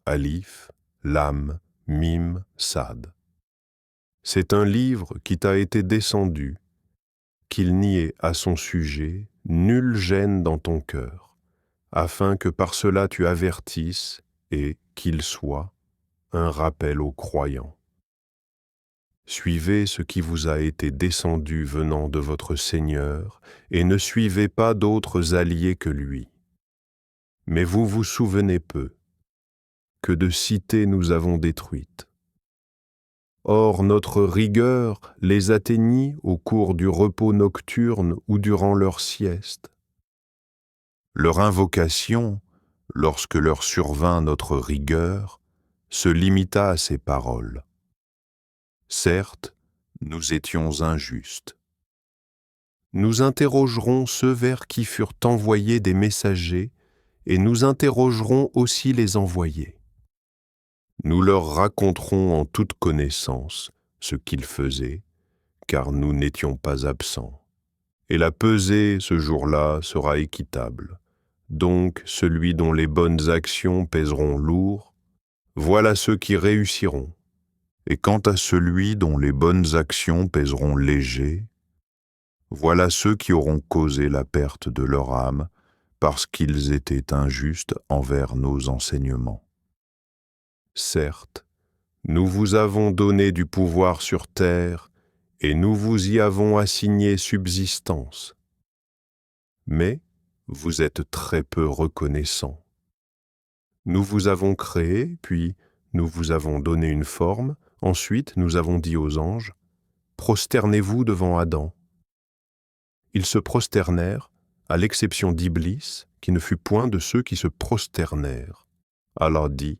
Alif, Lam, Mim, Sad. C'est un livre qui t'a été descendu, qu'il n'y ait à son sujet nulle gêne dans ton cœur, afin que par cela tu avertisses et qu'il soit un rappel aux croyants. Suivez ce qui vous a été descendu venant de votre Seigneur et ne suivez pas d'autres alliés que lui. Mais vous vous souvenez peu que de cités nous avons détruites. Or notre rigueur les atteignit au cours du repos nocturne ou durant leur sieste. Leur invocation, lorsque leur survint notre rigueur, se limita à ces paroles. Certes, nous étions injustes. Nous interrogerons ceux vers qui furent envoyés des messagers et nous interrogerons aussi les envoyés. Nous leur raconterons en toute connaissance ce qu'ils faisaient, car nous n'étions pas absents. Et la pesée, ce jour-là, sera équitable. Donc, celui dont les bonnes actions pèseront lourd, voilà ceux qui réussiront. Et quant à celui dont les bonnes actions pèseront léger, voilà ceux qui auront causé la perte de leur âme parce qu'ils étaient injustes envers nos enseignements. Certes, nous vous avons donné du pouvoir sur terre et nous vous y avons assigné subsistance. Mais vous êtes très peu reconnaissants. Nous vous avons créé, puis nous vous avons donné une forme, ensuite nous avons dit aux anges, « Prosternez-vous devant Adam ». Ils se prosternèrent, à l'exception d'Iblis, qui ne fut point de ceux qui se prosternèrent. Allah dit,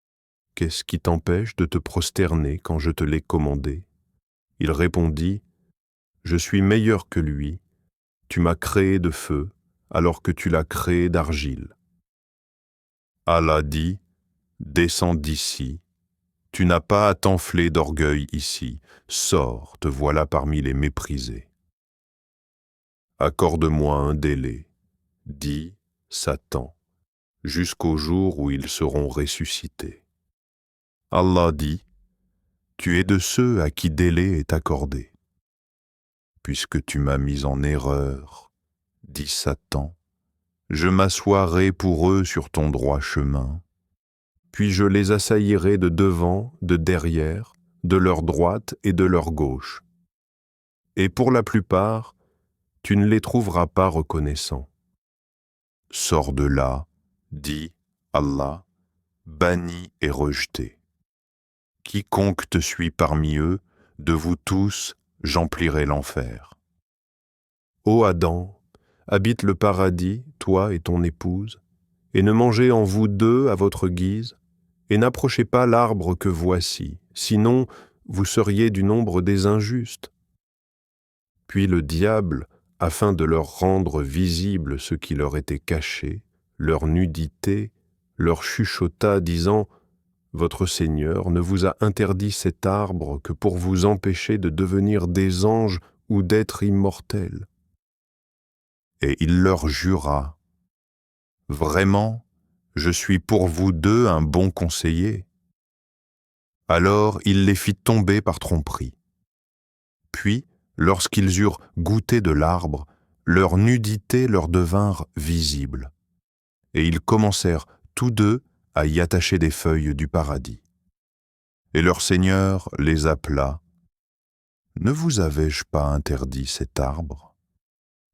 « Qu'est-ce qui t'empêche de te prosterner quand je te l'ai commandé ?» Il répondit, « Je suis meilleur que lui, tu m'as créé de feu, alors que tu l'as créé d'argile. » Allah dit, « Descends d'ici, tu n'as pas à t'enfler d'orgueil ici, sors, te voilà parmi les méprisés. Accorde-moi un délai, dit Satan, jusqu'au jour où ils seront ressuscités. » Allah dit, « Tu es de ceux à qui délai est accordé. » Puisque tu m'as mis en erreur, dit Satan, je m'assoirai pour eux sur ton droit chemin, puis je les assaillirai de devant, de derrière, de leur droite et de leur gauche. Et pour la plupart, tu ne les trouveras pas reconnaissants. Sors de là, dit Allah, banni et rejeté. Quiconque te suit parmi eux, de vous tous, j'emplirai l'enfer. Ô Adam, habite le paradis, toi et ton épouse, et ne mangez en vous deux à votre guise, et n'approchez pas l'arbre que voici, sinon vous seriez du nombre des injustes. Puis le diable, afin de leur rendre visible ce qui leur était caché, leur nudité, leur chuchota, disant « Votre Seigneur ne vous a interdit cet arbre que pour vous empêcher de devenir des anges ou d'être immortels. » Et il leur jura, « Vraiment, je suis pour vous deux un bon conseiller. » Alors il les fit tomber par tromperie. Puis, lorsqu'ils eurent goûté de l'arbre, leur nudité leur devinrent visible. Et ils commencèrent tous deux à y attacher des feuilles du paradis. Et leur Seigneur les appela. « Ne vous avais-je pas interdit cet arbre ?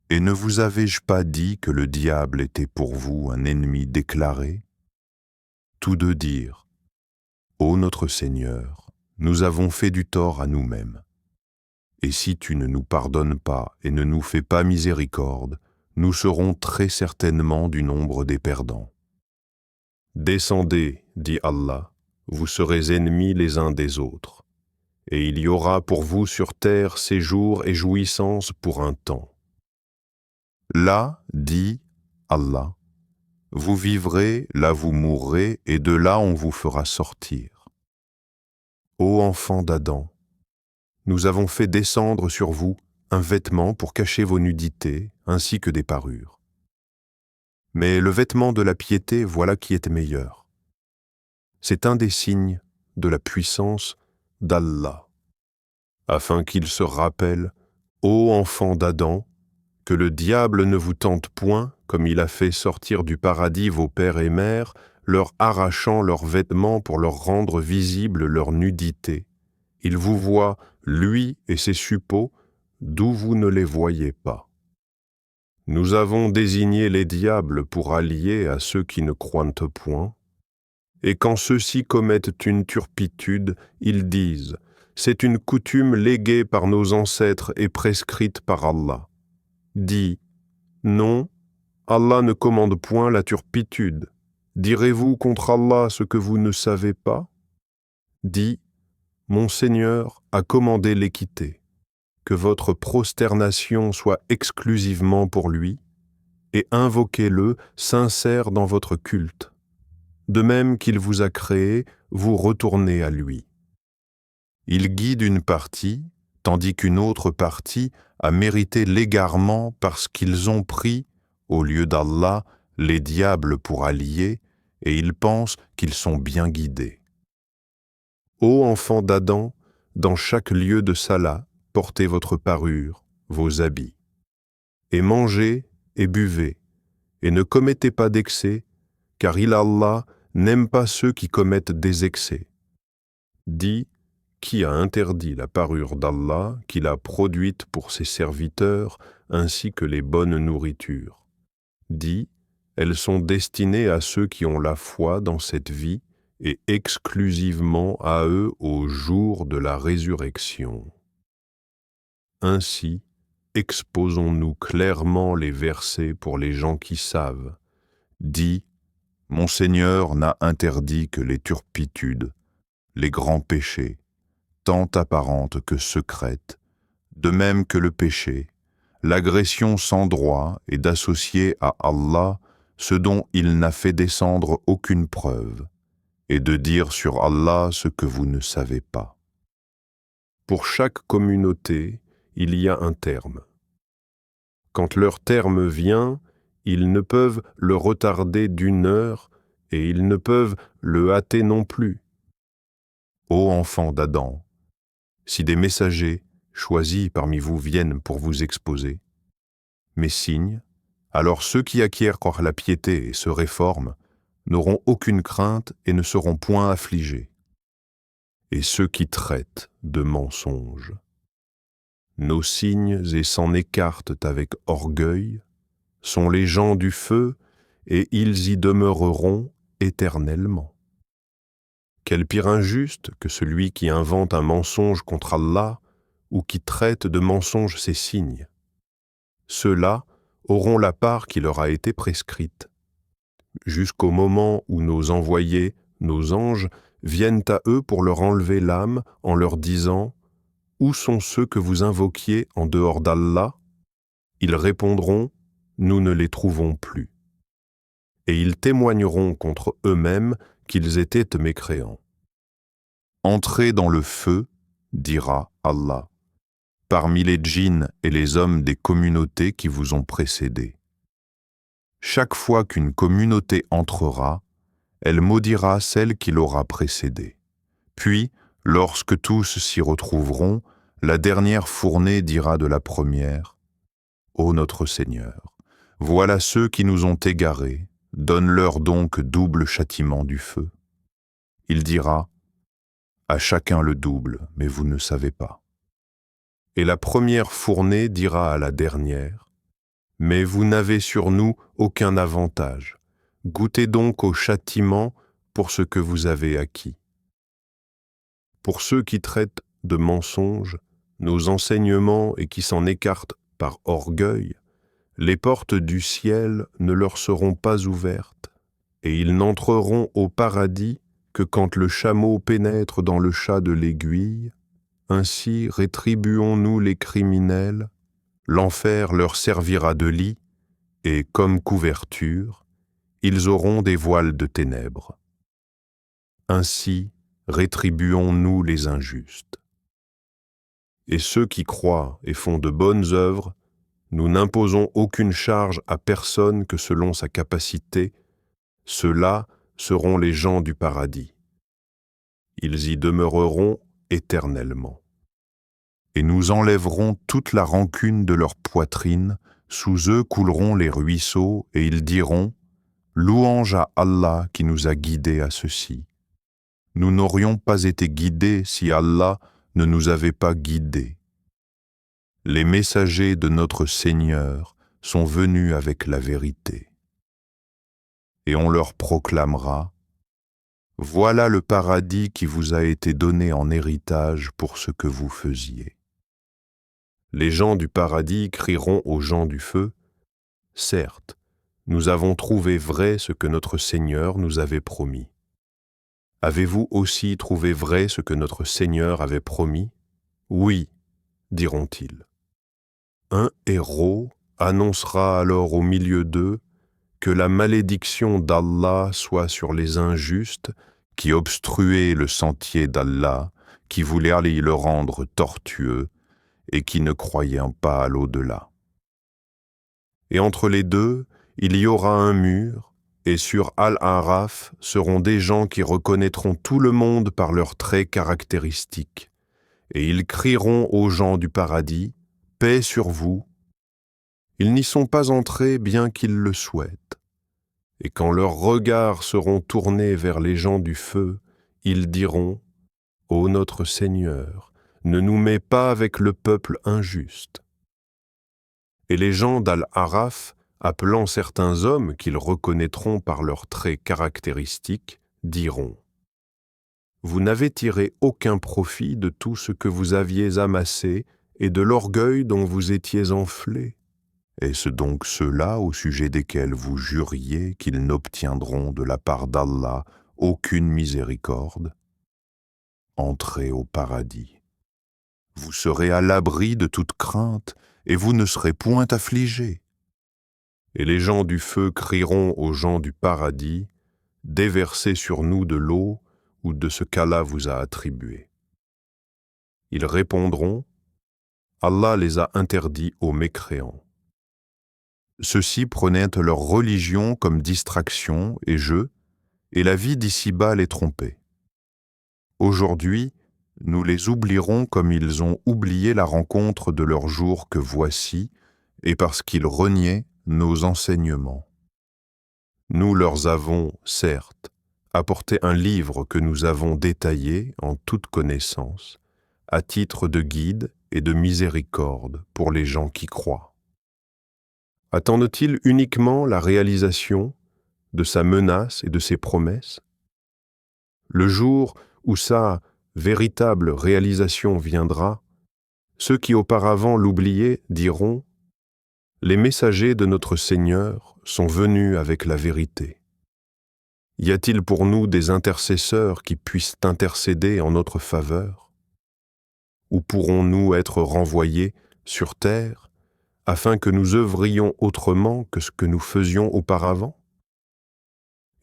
Et ne vous avais-je pas dit que le diable était pour vous un ennemi déclaré ?» Tous deux dirent, « Ô notre Seigneur, nous avons fait du tort à nous-mêmes. Et si tu ne nous pardonnes pas et ne nous fais pas miséricorde, nous serons très certainement du nombre des perdants. » Descendez, dit Allah, vous serez ennemis les uns des autres, et il y aura pour vous sur terre séjour et jouissance pour un temps. Là, dit Allah, vous vivrez, là vous mourrez, et de là on vous fera sortir. Ô enfants d'Adam, nous avons fait descendre sur vous un vêtement pour cacher vos nudités, ainsi que des parures. Mais le vêtement de la piété, voilà qui est meilleur. C'est un des signes de la puissance d'Allah, afin qu'il se rappelle, ô enfants d'Adam, que le diable ne vous tente point, comme il a fait sortir du paradis vos pères et mères, leur arrachant leurs vêtements pour leur rendre visible leur nudité. Il vous voit, lui et ses suppôts, d'où vous ne les voyez pas. Nous avons désigné les diables pour alliés à ceux qui ne croient point, et quand ceux-ci commettent une turpitude, ils disent « C'est une coutume léguée par nos ancêtres et prescrite par Allah ». Dis « Non, Allah ne commande point la turpitude. Direz-vous contre Allah ce que vous ne savez pas ?» Dis « Mon Seigneur a commandé l'équité, que votre prosternation soit exclusivement pour lui, et invoquez-le sincère dans votre culte. De même qu'il vous a créé, vous retournez à lui. Il guide une partie, tandis qu'une autre partie a mérité l'égarement parce qu'ils ont pris, au lieu d'Allah, les diables pour alliés, et ils pensent qu'ils sont bien guidés. Ô enfants d'Adam, dans chaque lieu de salat, portez votre parure, vos habits. Et mangez et buvez, et ne commettez pas d'excès, car Allah n'aime pas ceux qui commettent des excès. Dis, qui a interdit la parure d'Allah qu'il a produite pour ses serviteurs, ainsi que les bonnes nourritures. Dis, elles sont destinées à ceux qui ont la foi dans cette vie et exclusivement à eux au jour de la résurrection. Ainsi, exposons-nous clairement les versets pour les gens qui savent. Dis, mon Seigneur n'a interdit que les turpitudes, les grands péchés, tant apparentes que secrètes, de même que le péché, l'agression sans droit et d'associer à Allah ce dont il n'a fait descendre aucune preuve, et de dire sur Allah ce que vous ne savez pas. Pour chaque communauté, il y a un terme. Quand leur terme vient, ils ne peuvent le retarder d'1 heure et ils ne peuvent le hâter non plus. Ô enfants d'Adam, si des messagers choisis parmi vous viennent pour vous exposer mes signes, alors ceux qui acquièrent la piété et se réforment n'auront aucune crainte et ne seront point affligés. Et ceux qui traitent de mensonges, nos signes et s'en écartent avec orgueil, sont les gens du feu, et ils y demeureront éternellement. Quel pire injuste que celui qui invente un mensonge contre Allah ou qui traite de mensonge ses signes. Ceux-là auront la part qui leur a été prescrite, jusqu'au moment où nos envoyés, nos anges, viennent à eux pour leur enlever l'âme en leur disant « Où sont ceux que vous invoquiez en dehors d'Allah ?» Ils répondront « Nous ne les trouvons plus. » Et ils témoigneront contre eux-mêmes qu'ils étaient mécréants. « Entrez dans le feu, dira Allah, parmi les djinns et les hommes des communautés qui vous ont précédés. Chaque fois qu'une communauté entrera, elle maudira celle qui l'aura précédée. Puis, lorsque tous s'y retrouveront, la dernière fournée dira de la première, « Ô notre Seigneur, voilà ceux qui nous ont égarés, donne-leur donc double châtiment du feu. » Il dira, « À chacun le double, mais vous ne savez pas. » Et la première fournée dira à la dernière, « Mais vous n'avez sur nous aucun avantage. Goûtez donc au châtiment pour ce que vous avez acquis. » Pour ceux qui traitent de mensonges nos enseignements et qui s'en écartent par orgueil, les portes du ciel ne leur seront pas ouvertes, et ils n'entreront au paradis que quand le chameau pénètre dans le chat de l'aiguille. Ainsi rétribuons-nous les criminels, l'enfer leur servira de lit, et comme couverture, ils auront des voiles de ténèbres. Ainsi rétribuons-nous les injustes. Et ceux qui croient et font de bonnes œuvres, nous n'imposons aucune charge à personne que selon sa capacité, ceux-là seront les gens du paradis. ils y demeureront éternellement. Et nous enlèverons toute la rancune de leur poitrine, sous eux couleront les ruisseaux, et ils diront « Louange à Allah qui nous a guidés à ceci. Nous n'aurions pas été guidés si Allah ne nous avait pas guidés. Les messagers de notre Seigneur sont venus avec la vérité. Et on leur proclamera « Voilà le paradis qui vous a été donné en héritage pour ce que vous faisiez. » Les gens du paradis crieront aux gens du feu « Certes, nous avons trouvé vrai ce que notre Seigneur nous avait promis. Avez-vous aussi trouvé vrai ce que notre Seigneur avait promis ? Oui, diront-ils. Un héros annoncera alors au milieu d'eux que la malédiction d'Allah soit sur les injustes qui obstruaient le sentier d'Allah, qui voulaient aller le rendre tortueux et qui ne croyaient pas à l'au-delà. Et entre les deux, il y aura un mur, et sur Al-Araf seront des gens qui reconnaîtront tout le monde par leurs traits caractéristiques, et ils crieront aux gens du paradis « Paix sur vous ». Ils n'y sont pas entrés bien qu'ils le souhaitent. Et quand leurs regards seront tournés vers les gens du feu, ils diront « Ô notre Seigneur, ne nous mets pas avec le peuple injuste. » Et les gens d'Al-Araf, appelant certains hommes qu'ils reconnaîtront par leurs traits caractéristiques, diront « Vous n'avez tiré aucun profit de tout ce que vous aviez amassé et de l'orgueil dont vous étiez enflés. Est-ce donc ceux-là au sujet desquels vous juriez qu'ils n'obtiendront de la part d'Allah aucune miséricorde ? Entrez au paradis. Vous serez à l'abri de toute crainte et vous ne serez point affligés. Et les gens du feu crieront aux gens du paradis, « Déversez sur nous de l'eau ou de ce qu'Allah vous a attribué. » Ils répondront, « Allah les a interdits aux mécréants. » Ceux-ci prenaient leur religion comme distraction et jeu, et la vie d'ici-bas les trompait. Aujourd'hui, nous les oublierons comme ils ont oublié la rencontre de leur jour que voici, et parce qu'ils reniaient nos enseignements. Nous leur avons, certes, apporté un livre que nous avons détaillé en toute connaissance, à titre de guide et de miséricorde pour les gens qui croient. Attendent-ils uniquement la réalisation de sa menace et de ses promesses ? Le jour où sa véritable réalisation viendra, ceux qui auparavant l'oubliaient diront « Les messagers de notre Seigneur sont venus avec la vérité. Y a-t-il pour nous des intercesseurs qui puissent intercéder en notre faveur ? Ou pourrons-nous être renvoyés sur terre afin que nous œuvrions autrement que ce que nous faisions auparavant ?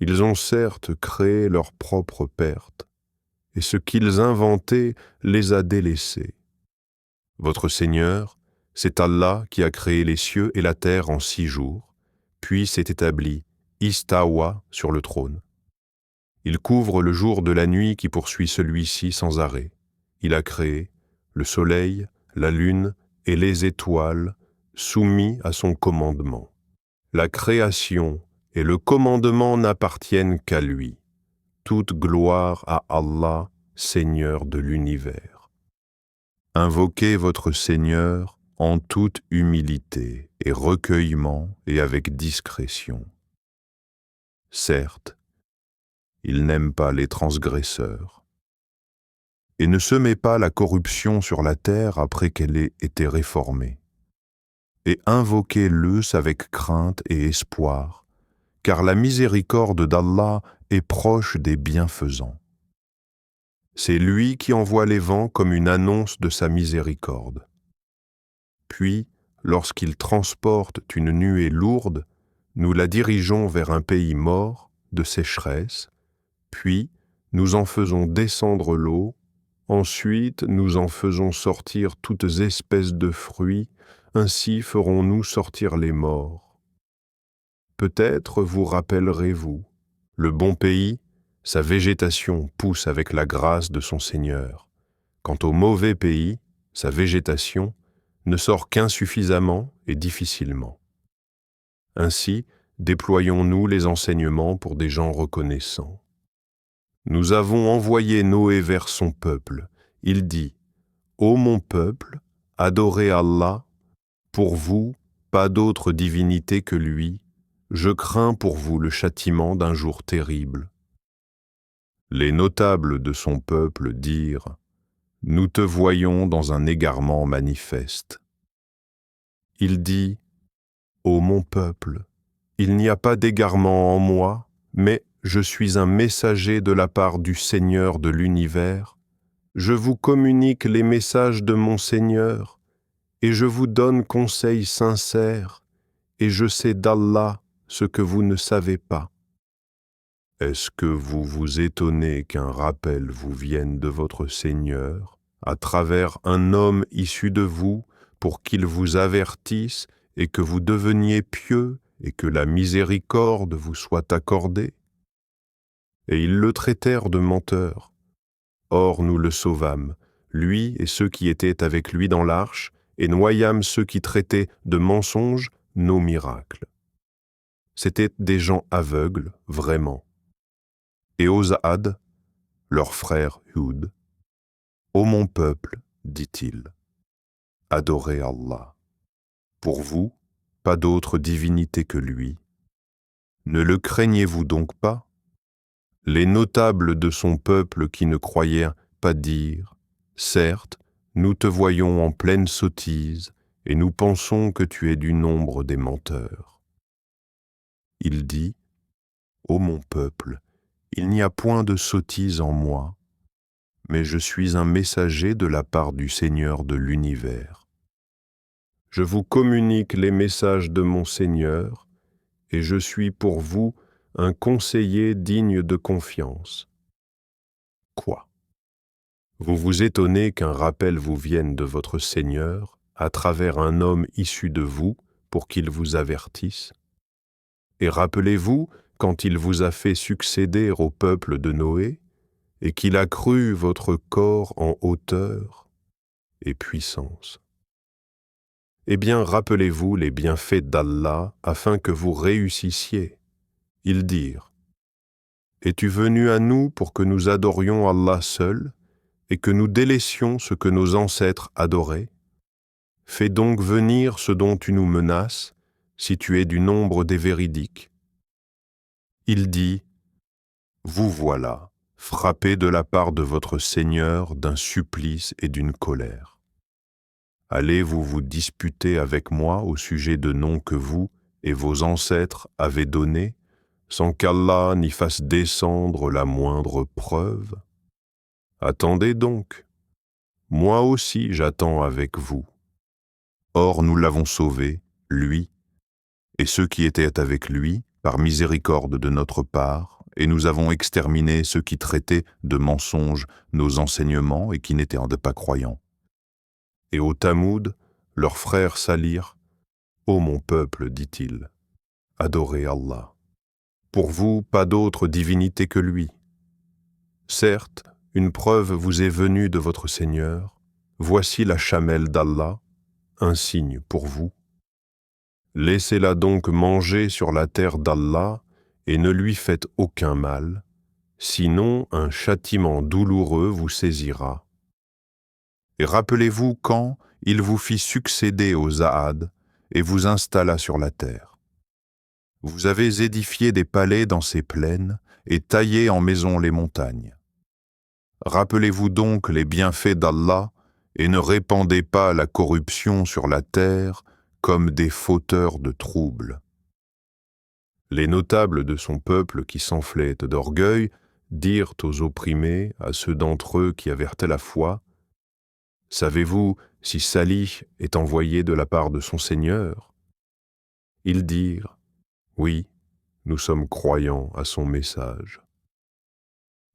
Ils ont certes créé leur propre perte, et ce qu'ils inventaient les a délaissés. Votre Seigneur, c'est Allah qui a créé les cieux et la terre en 6 jours, puis s'est établi, istawa, sur le trône. Il couvre le jour de la nuit qui poursuit celui-ci sans arrêt. Il a créé le soleil, la lune et les étoiles, soumis à son commandement. La création et le commandement n'appartiennent qu'à lui. Toute gloire à Allah, Seigneur de l'univers. Invoquez votre Seigneur en toute humilité et recueillement et avec discrétion. Certes, il n'aime pas les transgresseurs. Et ne semez pas la corruption sur la terre après qu'elle ait été réformée. Et invoquez-le avec crainte et espoir, car la miséricorde d'Allah est proche des bienfaisants. C'est lui qui envoie les vents comme une annonce de sa miséricorde. Puis, lorsqu'il transporte une nuée lourde, nous la dirigeons vers un pays mort, de sécheresse, puis nous en faisons descendre l'eau, ensuite nous en faisons sortir toutes espèces de fruits, ainsi ferons-nous sortir les morts. Peut-être vous rappellerez-vous, le bon pays, sa végétation pousse avec la grâce de son Seigneur. Quant au mauvais pays, sa végétation ne sort qu'insuffisamment et difficilement. Ainsi, déployons-nous les enseignements pour des gens reconnaissants. Nous avons envoyé Noé vers son peuple. Il dit, « Ô mon peuple, adorez Allah, pour vous, pas d'autre divinité que lui, je crains pour vous le châtiment d'un jour terrible. » Les notables de son peuple dirent, « Nous te voyons dans un égarement manifeste. » Il dit, « Ô mon peuple, il n'y a pas d'égarement en moi, mais je suis un messager de la part du Seigneur de l'univers. Je vous communique les messages de mon Seigneur, et je vous donne conseil sincère, et je sais d'Allah ce que vous ne savez pas. Est-ce que vous vous étonnez qu'un rappel vous vienne de votre Seigneur, à travers un homme issu de vous, pour qu'il vous avertisse et que vous deveniez pieux et que la miséricorde vous soit accordée? Et ils le traitèrent de menteur. Or nous le sauvâmes, lui et ceux qui étaient avec lui dans l'arche, et noyâmes ceux qui traitaient de mensonges nos miracles. C'étaient des gens aveugles, vraiment. Et aux Zaad, leur frère Hud, « Ô mon peuple, dit-il, adorez Allah. Pour vous, pas d'autre divinité que lui. Ne le craignez-vous donc pas? Les notables de son peuple qui ne croyaient pas dirent, « Certes, nous te voyons en pleine sottise, et nous pensons que tu es du nombre des menteurs. » Il dit, « Ô mon peuple, il n'y a point de sottise en moi, mais je suis un messager de la part du Seigneur de l'univers. Je vous communique les messages de mon Seigneur, et je suis pour vous un conseiller digne de confiance. » Quoi? Vous vous étonnez qu'un rappel vous vienne de votre Seigneur à travers un homme issu de vous pour qu'il vous avertisse? Et rappelez-vous quand il vous a fait succéder au peuple de Noé et qu'il a cru votre corps en hauteur et puissance. Eh bien, rappelez-vous les bienfaits d'Allah afin que vous réussissiez. Ils dirent, « Es-tu venu à nous pour que nous adorions Allah seul et que nous délaissions ce que nos ancêtres adoraient? Fais donc venir ce dont tu nous menaces, si tu es du nombre des véridiques. » Il dit, « Vous voilà, frappés de la part de votre Seigneur d'un supplice et d'une colère. Allez-vous vous disputer avec moi au sujet de noms que vous et vos ancêtres avez donnés, sans qu'Allah n'y fasse descendre la moindre preuve? Attendez donc, moi aussi j'attends avec vous. Or nous l'avons sauvé, lui, et ceux qui étaient avec lui, par miséricorde de notre part, et nous avons exterminé ceux qui traitaient de mensonges nos enseignements et qui n'étaient pas croyants. Et au Tamoud, leur frère Salih, « Ô mon peuple, dit-il, adorez Allah. Pour vous, pas d'autre divinité que lui. Certes, une preuve vous est venue de votre Seigneur. Voici la chamelle d'Allah, un signe pour vous. Laissez-la donc manger sur la terre d'Allah et ne lui faites aucun mal, sinon un châtiment douloureux vous saisira. Et rappelez-vous quand il vous fit succéder aux Zaad et vous installa sur la terre. Vous avez édifié des palais dans ces plaines et taillé en maisons les montagnes. Rappelez-vous donc les bienfaits d'Allah et ne répandez pas la corruption sur la terre comme des fauteurs de troubles. » Les notables de son peuple qui s'enflaient d'orgueil dirent aux opprimés, à ceux d'entre eux qui avaient la foi, « Savez-vous si Salih est envoyé de la part de son Seigneur ?» Ils dirent, « Oui, nous sommes croyants à son message. »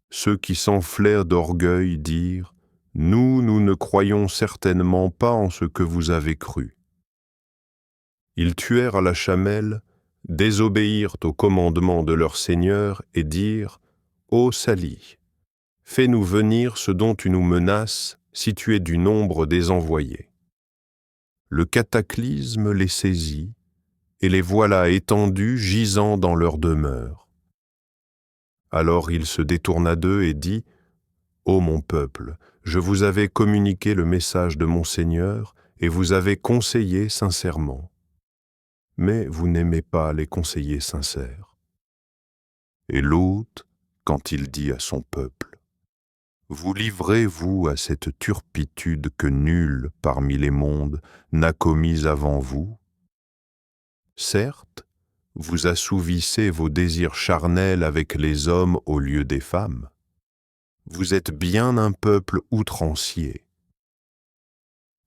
Ceux qui s'enflèrent d'orgueil dirent, « Nous ne croyons certainement pas en ce que vous avez cru. » Ils tuèrent la chamelle, désobéirent au commandement de leur Seigneur et dirent, Ô Sali, fais-nous venir ce dont tu nous menaces si tu es du nombre des envoyés. Le cataclysme les saisit, et les voilà étendus gisant dans leur demeure. Alors il se détourna d'eux et dit, « Ô mon peuple, je vous avais communiqué le message de mon Seigneur, et vous avez conseillé sincèrement. Mais vous n'aimez pas les conseillers sincères. » Et Lot, quand il dit à son peuple, « Vous livrez-vous à cette turpitude que nul parmi les mondes n'a commise avant vous? Certes, vous assouvissez vos désirs charnels avec les hommes au lieu des femmes. Vous êtes bien un peuple outrancier. »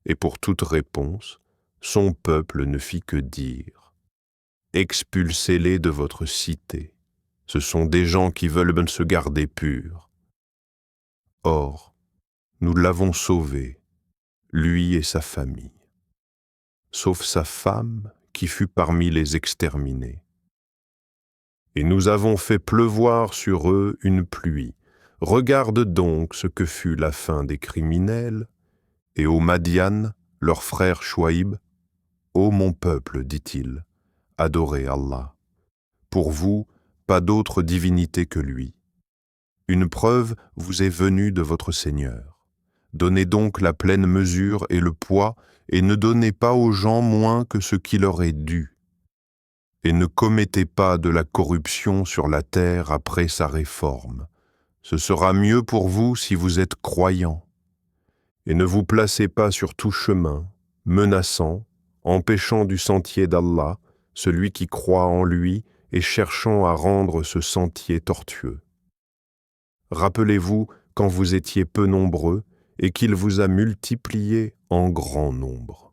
Et pour toute réponse, son peuple ne fit que dire, « Expulsez-les de votre cité. Ce sont des gens qui veulent se garder purs. » Or, nous l'avons sauvé, lui et sa famille, sauf sa femme qui fut parmi les exterminés. Et nous avons fait pleuvoir sur eux une pluie. Regarde donc ce que fut la fin des criminels, et aux Madian, leur frère Chouaïb, « Ô mon peuple, dit-il, adorez Allah. Pour vous, pas d'autre divinité que lui. Une preuve vous est venue de votre Seigneur. Donnez donc la pleine mesure et le poids, et ne donnez pas aux gens moins que ce qui leur est dû. Et ne commettez pas de la corruption sur la terre après sa réforme. Ce sera mieux pour vous si vous êtes croyants. Et ne vous placez pas sur tout chemin, menaçant, empêchant du sentier d'Allah, celui qui croit en lui et cherchant à rendre ce sentier tortueux. Rappelez-vous quand vous étiez peu nombreux et qu'il vous a multipliés en grand nombre.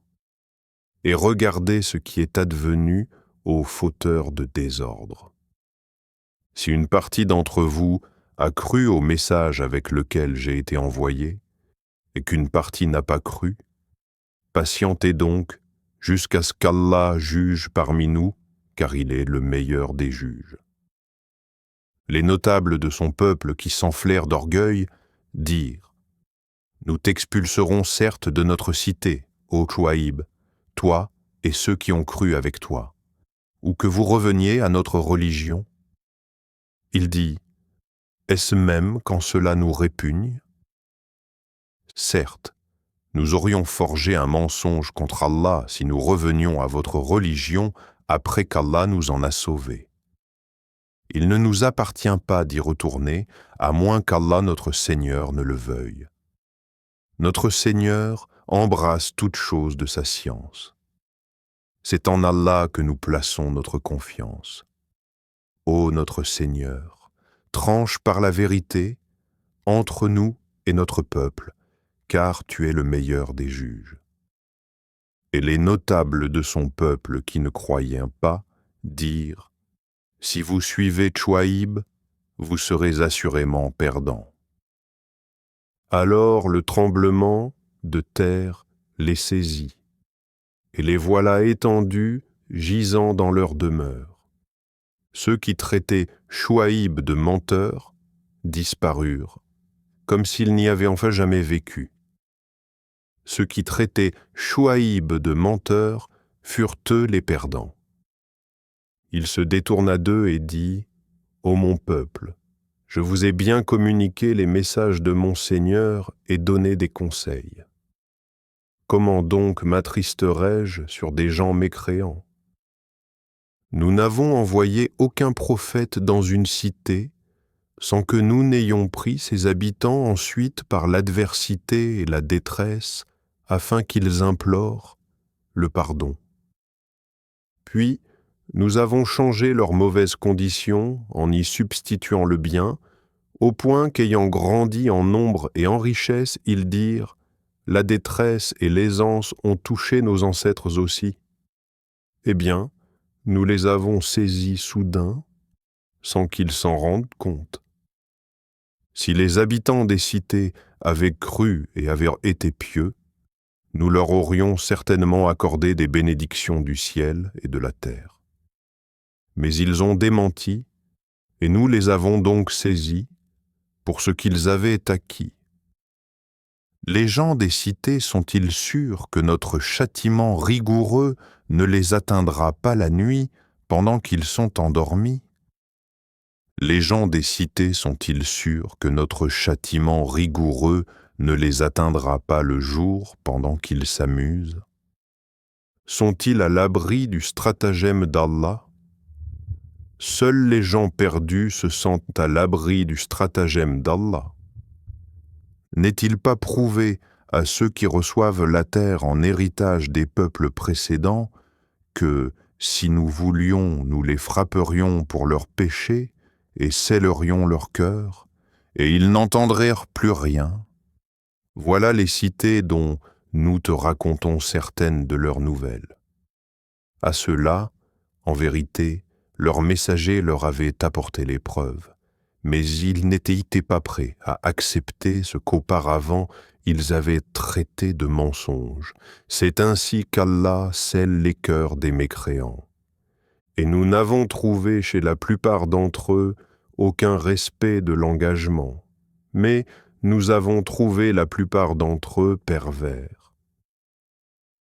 Et regardez ce qui est advenu aux fauteurs de désordre. Si une partie d'entre vous a cru au message avec lequel j'ai été envoyé, et qu'une partie n'a pas cru, patientez donc jusqu'à ce qu'Allah juge parmi nous, car il est le meilleur des juges. Les notables de son peuple qui s'enflèrent d'orgueil dirent, « Nous t'expulserons certes de notre cité, ô Chouaïb, toi et ceux qui ont cru avec toi, ou que vous reveniez à notre religion. » Il dit, « Est-ce même quand cela nous répugne? Certes, nous aurions forgé un mensonge contre Allah si nous revenions à votre religion après qu'Allah nous en a sauvés. Il ne nous appartient pas d'y retourner, à moins qu'Allah notre Seigneur ne le veuille. Notre Seigneur embrasse toute chose de sa science. C'est en Allah que nous plaçons notre confiance. Ô notre Seigneur, tranche par la vérité entre nous et notre peuple, car tu es le meilleur des juges. » Et les notables de son peuple qui ne croyaient pas dirent, « Si vous suivez Chouaïb, vous serez assurément perdants. » Alors le tremblement de terre les saisit, et les voilà étendus, gisant dans leur demeure. Ceux qui traitaient Chouaïb de menteur disparurent, comme s'ils n'y avaient enfin jamais vécu. Ceux qui traitaient Chouaïb de menteur furent eux les perdants. Il se détourna d'eux et dit, « Ô mon peuple, je vous ai bien communiqué les messages de mon Seigneur et donné des conseils. Comment donc m'attristerai-je sur des gens mécréants? Nous n'avons envoyé aucun prophète dans une cité sans que nous n'ayons pris ses habitants ensuite par l'adversité et la détresse afin qu'ils implorent le pardon. Puis, nous avons changé leurs mauvaises conditions en y substituant le bien, au point qu'ayant grandi en nombre et en richesse, ils dirent « La détresse et l'aisance ont touché nos ancêtres aussi. » Eh bien, nous les avons saisis soudain, sans qu'ils s'en rendent compte. Si les habitants des cités avaient cru et avaient été pieux, nous leur aurions certainement accordé des bénédictions du ciel et de la terre. Mais ils ont démenti, et nous les avons donc saisis, pour ce qu'ils avaient acquis. Les gens des cités sont-ils sûrs que notre châtiment rigoureux ne les atteindra pas la nuit pendant qu'ils sont endormis? Les gens des cités sont-ils sûrs que notre châtiment rigoureux ne les atteindra pas le jour pendant qu'ils s'amusent? Sont-ils à l'abri du stratagème d'Allah? Seuls les gens perdus se sentent à l'abri du stratagème d'Allah. N'est-il pas prouvé à ceux qui reçoivent la terre en héritage des peuples précédents que, si nous voulions, nous les frapperions pour leurs péchés et scellerions leur cœur, et ils n'entendraient plus rien? Voilà les cités dont nous te racontons certaines de leurs nouvelles. À ceux-là, en vérité, leurs messagers leur avaient apporté les preuves, mais ils n'étaient pas prêts à accepter ce qu'auparavant ils avaient traité de mensonge. C'est ainsi qu'Allah scelle les cœurs des mécréants. Et nous n'avons trouvé chez la plupart d'entre eux aucun respect de l'engagement, mais nous avons trouvé la plupart d'entre eux pervers.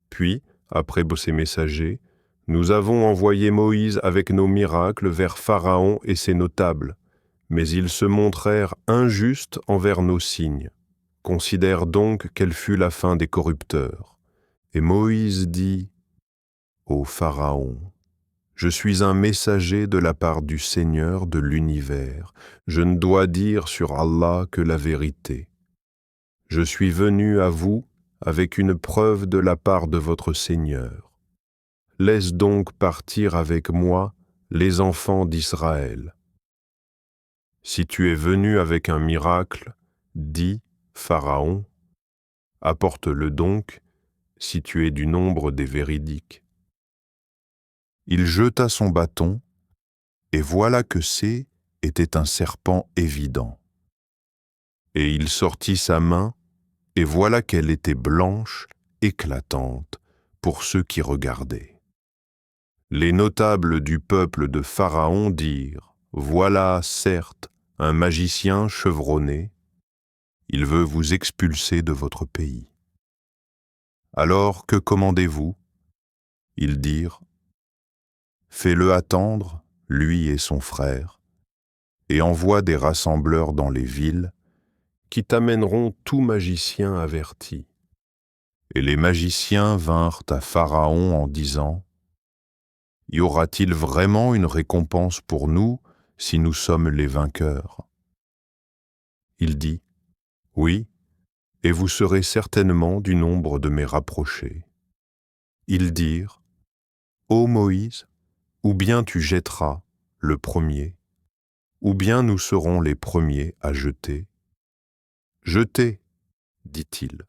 Puis, après ces messagers, nous avons envoyé Moïse avec nos miracles vers Pharaon et ses notables, mais ils se montrèrent injustes envers nos signes. Considère donc quelle fut la fin des corrupteurs. Et Moïse dit, « Ô Pharaon, je suis un messager de la part du Seigneur de l'univers. Je ne dois dire sur Allah que la vérité. Je suis venu à vous avec une preuve de la part de votre Seigneur. Laisse donc partir avec moi les enfants d'Israël. Si tu es venu avec un miracle, dis, Pharaon, apporte-le donc, si tu es du nombre des véridiques. » Il jeta son bâton, et voilà que était un serpent évident. Et il sortit sa main, et voilà qu'elle était blanche, éclatante, pour ceux qui regardaient. Les notables du peuple de Pharaon dirent, « Voilà, certes, un magicien chevronné, il veut vous expulser de votre pays. » Alors que commandez-vous? Ils dirent, « Fais-le attendre, lui et son frère, et envoie des rassembleurs dans les villes qui t'amèneront tout magicien averti. » Et les magiciens vinrent à Pharaon en disant, « Y aura-t-il vraiment une récompense pour nous si nous sommes les vainqueurs? » Il dit, « Oui, et vous serez certainement du nombre de mes rapprochés. » Ils dirent, « Ô Moïse, ou bien tu jetteras le premier, ou bien nous serons les premiers à jeter. » « Jetez, dit-il.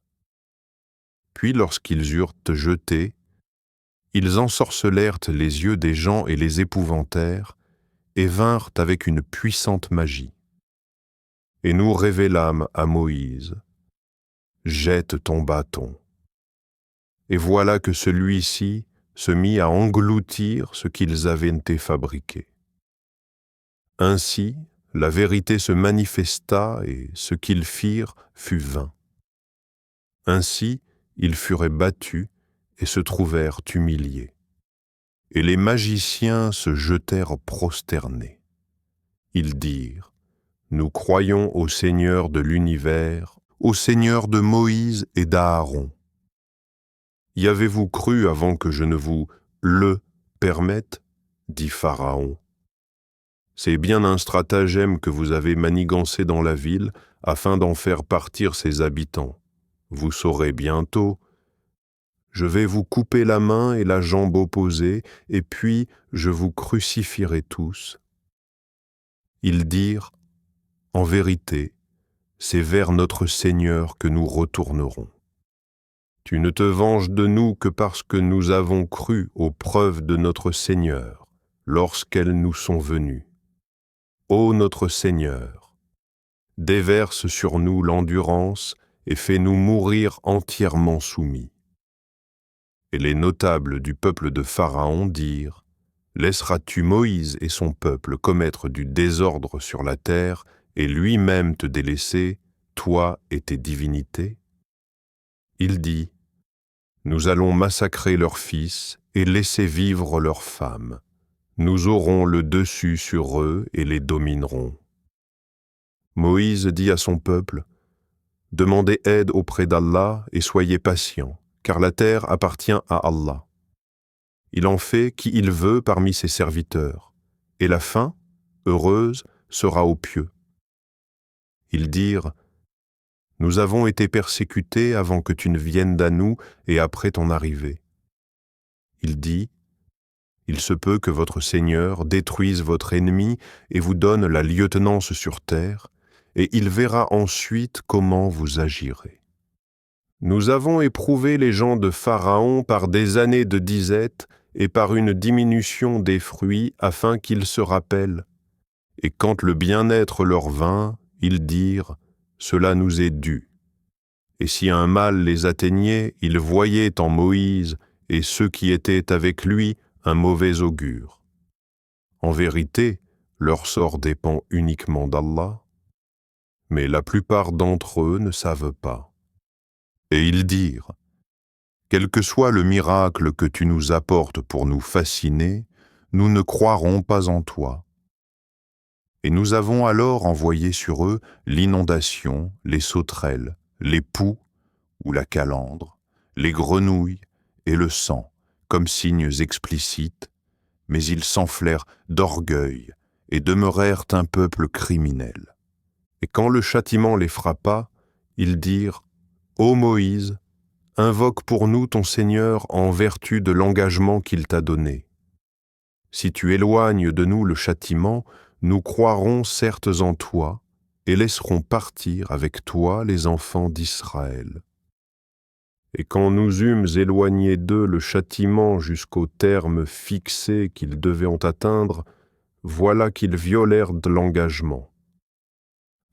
Puis lorsqu'ils eurent jeté, ils ensorcelèrent les yeux des gens et les épouvantèrent, et vinrent avec une puissante magie. Et nous révélâmes à Moïse, « Jette ton bâton. » Et voilà que celui-ci se mit à engloutir ce qu'ils avaient fabriqué. Ainsi, la vérité se manifesta et ce qu'ils firent fut vain. Ainsi, ils furent battus et se trouvèrent humiliés. Et les magiciens se jetèrent prosternés. Ils dirent, « Nous croyons au Seigneur de l'univers, au Seigneur de Moïse et d'Aaron. » Y avez-vous cru avant que je ne vous le permette? Dit Pharaon. C'est bien un stratagème que vous avez manigancé dans la ville afin d'en faire partir ses habitants. Vous saurez bientôt. Je vais vous couper la main et la jambe opposée, et puis je vous crucifierai tous. Ils dirent, en vérité, c'est vers notre Seigneur que nous retournerons. Tu ne te venges de nous que parce que nous avons cru aux preuves de notre Seigneur lorsqu'elles nous sont venues. Ô notre Seigneur, déverse sur nous l'endurance et fais-nous mourir entièrement soumis. Et les notables du peuple de Pharaon dirent, « Laisseras-tu Moïse et son peuple commettre du désordre sur la terre et lui-même te délaisser, toi et tes divinités? Il dit, nous allons massacrer leurs fils et laisser vivre leurs femmes. Nous aurons le dessus sur eux et les dominerons. Moïse dit à son peuple, demandez aide auprès d'Allah et soyez patients, car la terre appartient à Allah. Il en fait qui il veut parmi ses serviteurs, et la fin, heureuse, sera aux pieux. Ils dirent, nous avons été persécutés avant que tu ne viennes à nous et après ton arrivée. Il dit, il se peut que votre Seigneur détruise votre ennemi et vous donne la lieutenance sur terre, et il verra ensuite comment vous agirez. Nous avons éprouvé les gens de Pharaon par des années de disette et par une diminution des fruits afin qu'ils se rappellent. Et quand le bien-être leur vint, ils dirent, cela nous est dû. Et si un mal les atteignait, ils voyaient en Moïse et ceux qui étaient avec lui un mauvais augure. En vérité, leur sort dépend uniquement d'Allah, mais la plupart d'entre eux ne savent pas. Et ils dirent, quel que soit le miracle que tu nous apportes pour nous fasciner, nous ne croirons pas en toi. Et nous avons alors envoyé sur eux l'inondation, les sauterelles, les poux ou la calandre, les grenouilles et le sang, comme signes explicites, mais ils s'enflèrent d'orgueil et demeurèrent un peuple criminel. Et quand le châtiment les frappa, ils dirent, ô Moïse, invoque pour nous ton Seigneur en vertu de l'engagement qu'il t'a donné. Si tu éloignes de nous le châtiment, nous croirons certes en toi et laisserons partir avec toi les enfants d'Israël. Et quand nous eûmes éloigné d'eux le châtiment jusqu'au terme fixé qu'ils devaient atteindre, voilà qu'ils violèrent de l'engagement.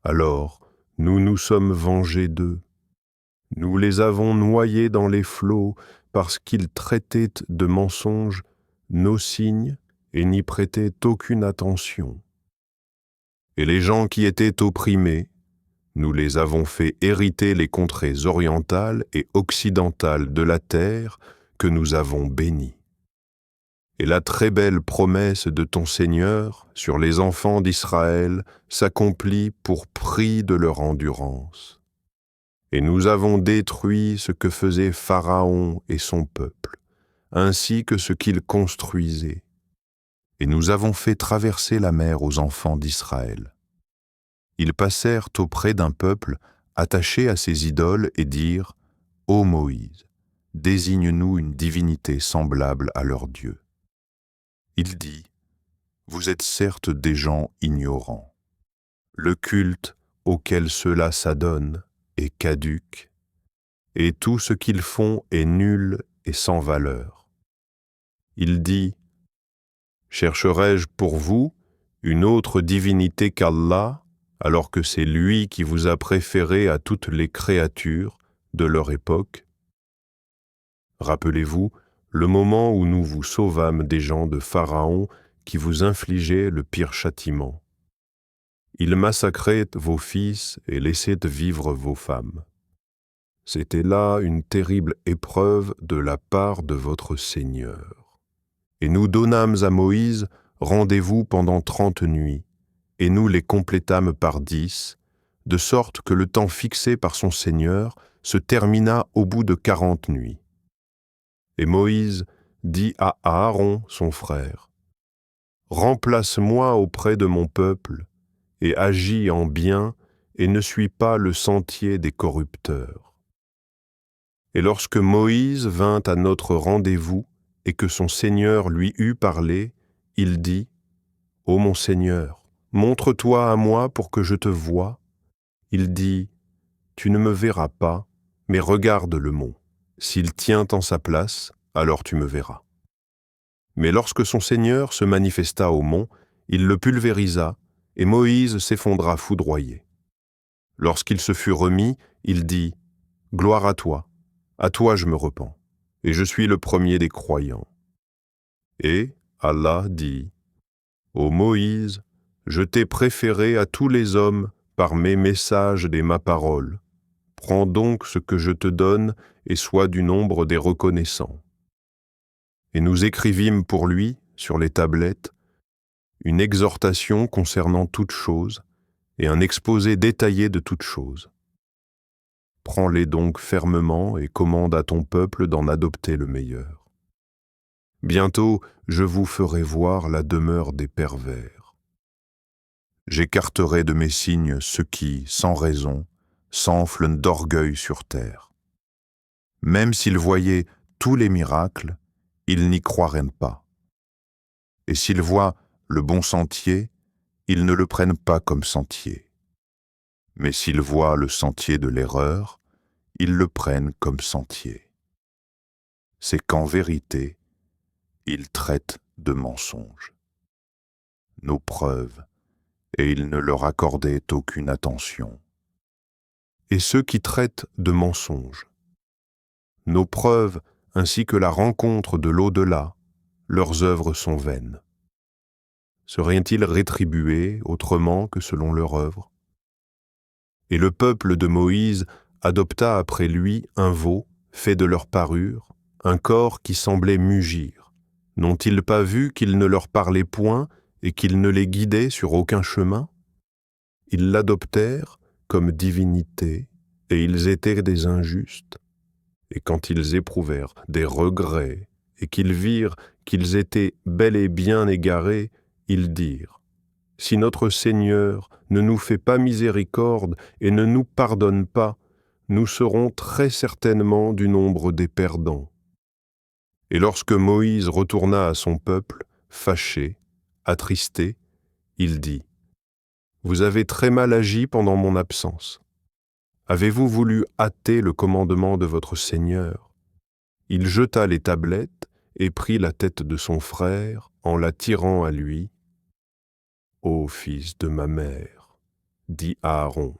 Alors, nous nous sommes vengés d'eux. Nous les avons noyés dans les flots parce qu'ils traitaient de mensonges nos signes et n'y prêtaient aucune attention. Et les gens qui étaient opprimés, nous les avons fait hériter les contrées orientales et occidentales de la terre que nous avons bénies. Et la très belle promesse de ton Seigneur sur les enfants d'Israël s'accomplit pour prix de leur endurance. Et nous avons détruit ce que faisait Pharaon et son peuple, ainsi que ce qu'il construisait. Et nous avons fait traverser la mer aux enfants d'Israël. Ils passèrent auprès d'un peuple attaché à ses idoles et dirent, ô Moïse, désigne-nous une divinité semblable à leur Dieu. Il dit, vous êtes certes des gens ignorants. Le culte auquel ceux-là s'adonnent est caduque, et tout ce qu'ils font est nul et sans valeur. Il dit, chercherai-je pour vous une autre divinité qu'Allah, alors que c'est lui qui vous a préféré à toutes les créatures de leur époque? Rappelez-vous le moment où nous vous sauvâmes des gens de Pharaon qui vous infligeaient le pire châtiment. Ils massacraient vos fils et laissaient vivre vos femmes. C'était là une terrible épreuve de la part de votre Seigneur. Et nous donnâmes à Moïse rendez-vous pendant 30 nuits, et nous les complétâmes par 10, de sorte que le temps fixé par son Seigneur se termina au bout de 40 nuits. Et Moïse dit à Aaron, son frère, « Remplace-moi auprès de mon peuple, et agis en bien, et ne suis pas le sentier des corrupteurs. » Et lorsque Moïse vint à notre rendez-vous, et que son Seigneur lui eut parlé, il dit, « Ô mon Seigneur, montre-toi à moi pour que je te voie. » Il dit, « Tu ne me verras pas, mais regarde le mont. S'il tient en sa place, alors tu me verras. » Mais lorsque son Seigneur se manifesta au mont, il le pulvérisa, et Moïse s'effondra foudroyé. Lorsqu'il se fut remis, il dit, « Gloire à toi je me repens, et je suis le premier des croyants. » Et Allah dit, « Ô Moïse, Je t'ai préféré à tous les hommes par mes messages et ma parole. Prends donc ce que je te donne et sois du nombre des reconnaissants. Et nous écrivîmes pour lui, sur les tablettes, une exhortation concernant toutes choses et un exposé détaillé de toutes choses. Prends-les donc fermement et commande à ton peuple d'en adopter le meilleur. Bientôt, je vous ferai voir la demeure des pervers. J'écarterai de mes signes ceux qui, sans raison, s'enflent d'orgueil sur terre. Même s'ils voyaient tous les miracles, ils n'y croiraient pas. Et s'ils voient le bon sentier, ils ne le prennent pas comme sentier. Mais s'ils voient le sentier de l'erreur, ils le prennent comme sentier. C'est qu'en vérité, ils traitent de mensonges nos preuves, et ils ne leur accordaient aucune attention. Et ceux qui traitent de mensonges, nos preuves ainsi que la rencontre de l'au-delà, leurs œuvres sont vaines. Seraient-ils rétribués autrement que selon leur œuvre? Et le peuple de Moïse adopta après lui un veau fait de leur parure, un corps qui semblait mugir. N'ont-ils pas vu qu'il ne leur parlait point et qu'il ne les guidait sur aucun chemin? Ils l'adoptèrent comme divinité, et ils étaient des injustes. Et quand ils éprouvèrent des regrets, et qu'ils virent qu'ils étaient bel et bien égarés, ils dirent, « Si notre Seigneur ne nous fait pas miséricorde et ne nous pardonne pas, nous serons très certainement du nombre des perdants. » Et lorsque Moïse retourna à son peuple, fâché, attristé, il dit, « Vous avez très mal agi pendant mon absence. Avez-vous voulu hâter le commandement de votre Seigneur? » Il jeta les tablettes et prit la tête de son frère en la tirant à lui. « Ô fils de ma mère, dit Aaron,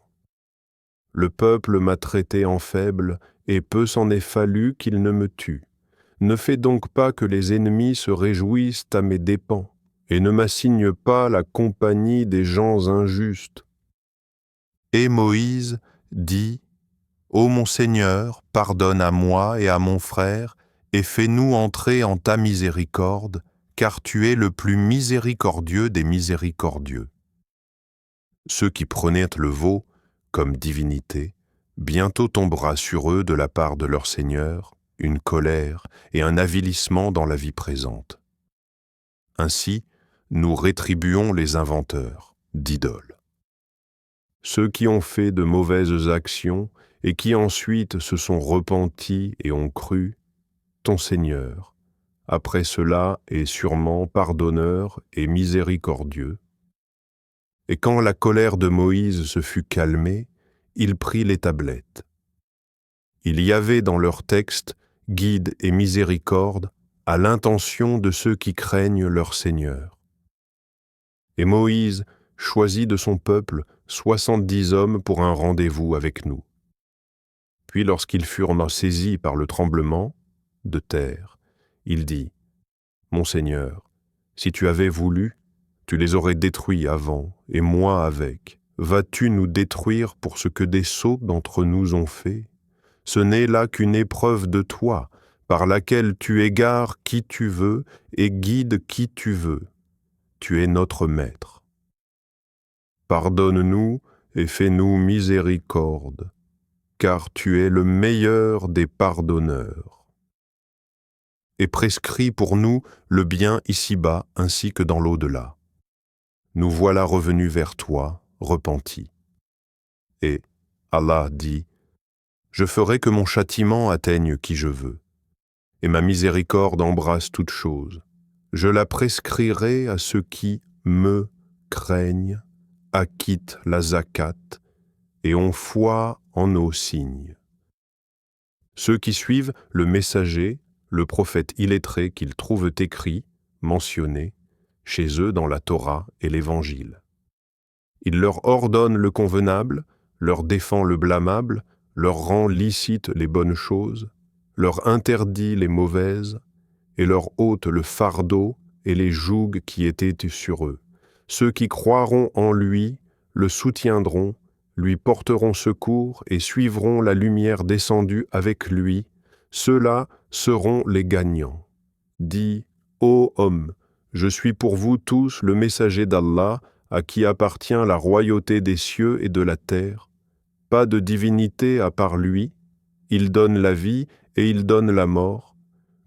le peuple m'a traité en faible et peu s'en est fallu qu'il ne me tue. Ne fais donc pas que les ennemis se réjouissent à mes dépens et ne m'assigne pas la compagnie des gens injustes. » Et Moïse dit, « Ô mon Seigneur, pardonne à moi et à mon frère, et fais-nous entrer en ta miséricorde, car tu es le plus miséricordieux des miséricordieux. » Ceux qui prenaient le veau comme divinité, bientôt tombera sur eux de la part de leur Seigneur une colère et un avilissement dans la vie présente. Ainsi, nous rétribuons les inventeurs d'idoles. Ceux qui ont fait de mauvaises actions et qui ensuite se sont repentis et ont cru, ton Seigneur, après cela est sûrement pardonneur et miséricordieux. Et quand la colère de Moïse se fut calmée, il prit les tablettes. Il y avait dans leur texte guide et miséricorde à l'intention de ceux qui craignent leur Seigneur. Et Moïse choisit de son peuple 70 hommes pour un rendez-vous avec nous. Puis lorsqu'ils furent saisis par le tremblement de terre, il dit, « Mon Seigneur, si tu avais voulu, tu les aurais détruits avant, et moi avec. Vas-tu nous détruire pour ce que des sots d'entre nous ont fait? Ce n'est là qu'une épreuve de toi, par laquelle tu égares qui tu veux et guides qui tu veux. Tu es notre Maître. Pardonne-nous et fais-nous miséricorde, car tu es le meilleur des pardonneurs. Et prescris pour nous le bien ici-bas ainsi que dans l'au-delà. Nous voilà revenus vers toi, repentis. » Et Allah dit, « Je ferai que mon châtiment atteigne qui je veux, et ma miséricorde embrasse toute chose. Je la prescrirai à ceux qui me craignent, acquittent la zakat et ont foi en nos signes. Ceux qui suivent le messager, le prophète illettré qu'ils trouvent écrit, mentionné, chez eux dans la Torah et l'Évangile. Il leur ordonne le convenable, leur défend le blâmable, leur rend licite les bonnes choses, leur interdit les mauvaises, et leur ôte le fardeau et les jougs qui étaient sur eux. Ceux qui croiront en lui le soutiendront, lui porteront secours et suivront la lumière descendue avec lui. Ceux-là seront les gagnants. Dis, ô homme, je suis pour vous tous le messager d'Allah, à qui appartient la royauté des cieux et de la terre. Pas de divinité à part lui. Il donne la vie et il donne la mort.